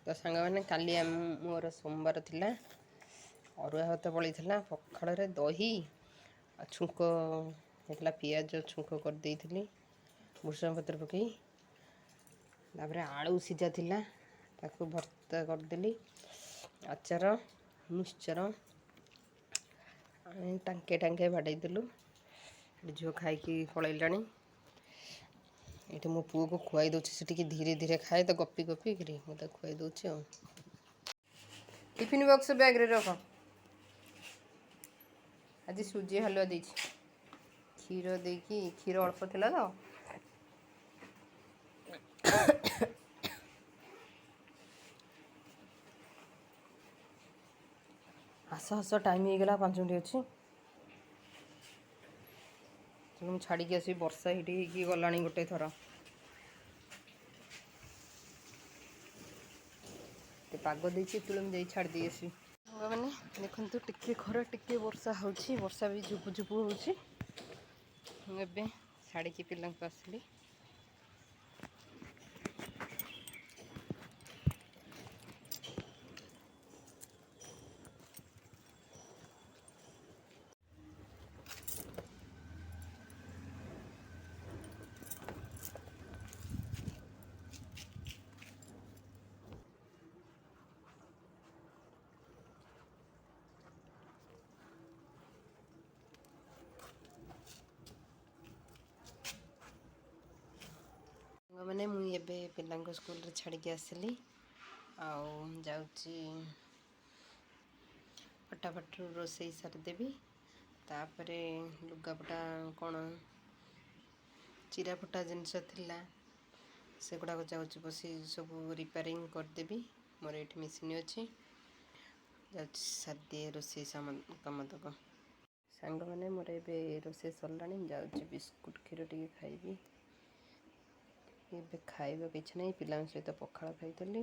तो सांग मैंने काली मोर सोमवार थिला अरुआ भात पड़ता पखाड़ दही छुंक होता पिज छुंक कर भूषण पत्र पकई आलू सीझा थिला ताकू भर्ता करदेली आचार मिक्सचर टांके टांके बाड़े देलु झील खाई पलैला ये मो पुओ को खुआई दूसरी से धीरे धीरे खाए तो गपी गपी करी मुझे खुआई दूसरी टिफिन बॉक्स बैग रे रख आज सुजी हलवा दे क्षीर दे क्षीर अल्प थिला तो हस हस टाइम हो गला 5 मिनट अच्छी छाड़ी आसी वर्षा ही गला गोटे थर पाग देती मुझे छाड़ दी आसी मैंने देखु टिके खरा टिके वर्षा होची वर्षा भी झुपु झुपु होची मुझे छाड़ी पिला आसली मैंने मुझे पिला स्कूल रे छाड़ी आसली जाऊँगी फटाफट रोसे सारिदेवी तापरे लुगापटा कौन चिरा फटा जिनस थिला से गुड़ाक जाऊँगी बसी सब रिपेयरिंग करदेवी मोर ये मेसीन अच्छी सारे रोसे कम तक सांग मैंने मोर ए रोसे सरला जाऊँगी बिस्कुट क्षीर टे खाइबी खाइबा किसी ना पिला सहित पखाड़ खाई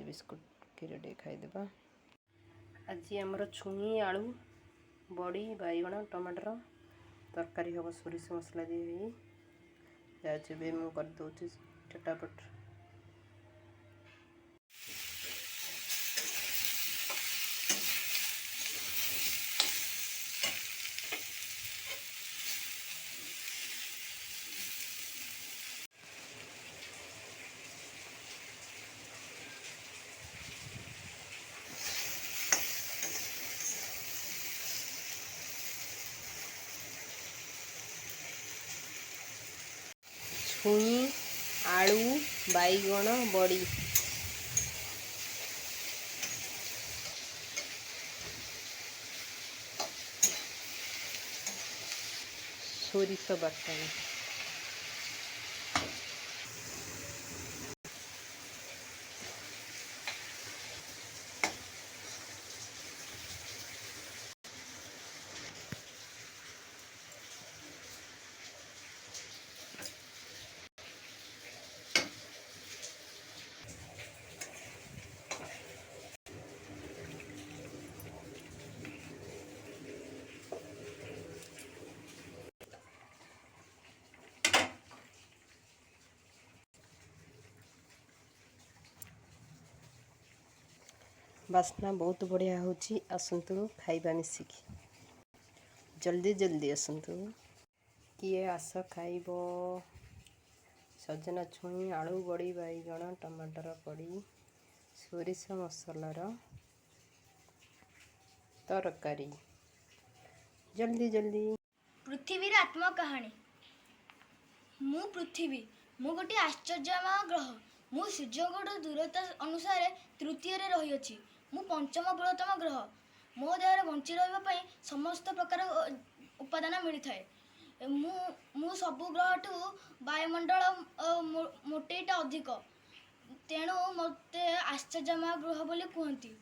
बिस्कुट क्षीर टे खाईदेवा आज आमर छुई आलू बड़ी बैगण टमाटर तरकारी हम सोरिष मसला दी जाए मुझे करदे चटापट छुई आलू बैगण बड़ी सोरिष बाटण बास्ना बहुत बढ़िया होची आसंतु खाइबा मिसिकी जल्दी जल्दी आसंतु किए आस खाइब सजना छुई आलू बड़ी बैगण टमाटर पड़ी सोरिष मसलार तरकारी जल्दी जल्दी पृथ्वी आत्म कहानी मु पृथ्वी मु गोटे आश्चर्यमय ग्रह मु सूर्य दूरता अनुसार तृतीय रही अछि मु पंचम बृहत्तम ग्रह मो देह बंची रही समस्त प्रकार उपादान मिली थाए मु सबु ग्रह ठू वायुमंडल मोटेटा अधिक तेणु मते आश्चर्यमय ग्रह बोली कहती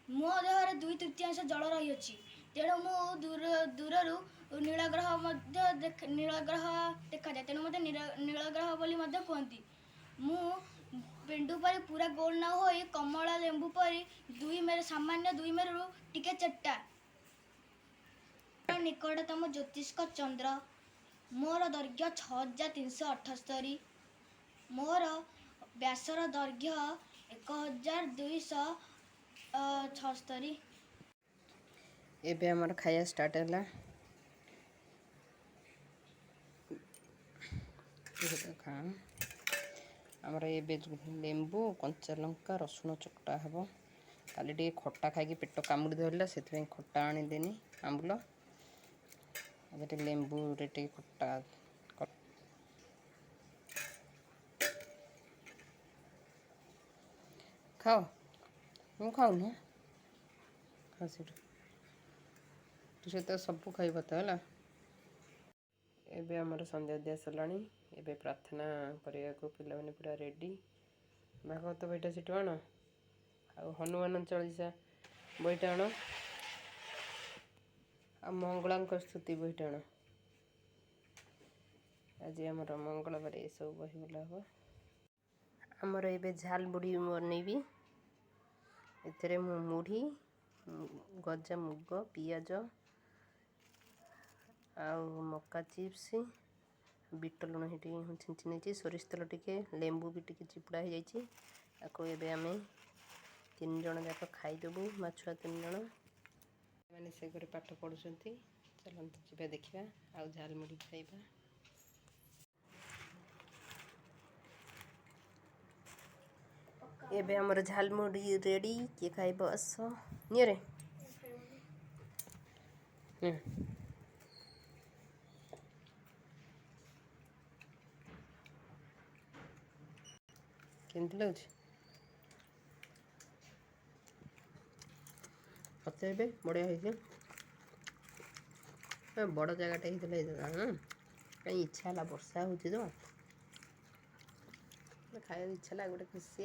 मो देह 2/3 जल रही अछि तेणु मु दूररू नीलग्रह नीलग्रह देखा जाए तेणु मत नीलग्रह बोली कहती मु पेंडु पर पूरा गोल न हो कमला लेंबू पर सामान्य 2 मेरु टिके चेट्टा निकटतम ज्योतिष्क चंद्र मोर दैर्घ्य 6378 मोर व्यासर दैर्घ्य 1276। एबे हमर खाया स्टार्ट है। खा आमर एबे लेंबू कंचा लंका रसुण चकटा हम। काली टे खट्टा खाई पेट कामुड़ी धरला से खट्टा आनीदेनी आंबुल अब लेंबू रे खट्टा खाओ मु खाऊन खा तू तो सब खाइब तो है। एबे हमर संध्या दिया सरलानी। एबे प्रार्थना करिया को पिला माने पूरा रेडी। भागवत बईटा सेठू आण आ हनुमान चालीसा बईटा आण आ मंगलांक स्तुति बईटा आण। आज आमर मंगलवार ये सब बही बोला हम। आमर एबे झाल मुढ़ी बनैबी। एथरे मु मुढ़ी गजा मुग पियाज आउ मक्का चिप्स बीट लुण ये छिंची नहीं सोरिष तेल टिके लेंबू भी टिके चिपुड़ा हो जाइए। आपको एबे आमे 3 जन जाक खाईदेबू माँ छुआ 3 जन मैंने से घरे पाठ पढ़ुंट। चलते जी देखा आउ झाल मुढ़ी खाइबा। एबे हमर झाल मुढ़ी रेडी किए खाइब आस निरे केमती लगे पचारे बढ़िया हो बड़ जगटे कहीं इच्छा है वर्षा हो तो खाया इच्छा गोटे खुशी।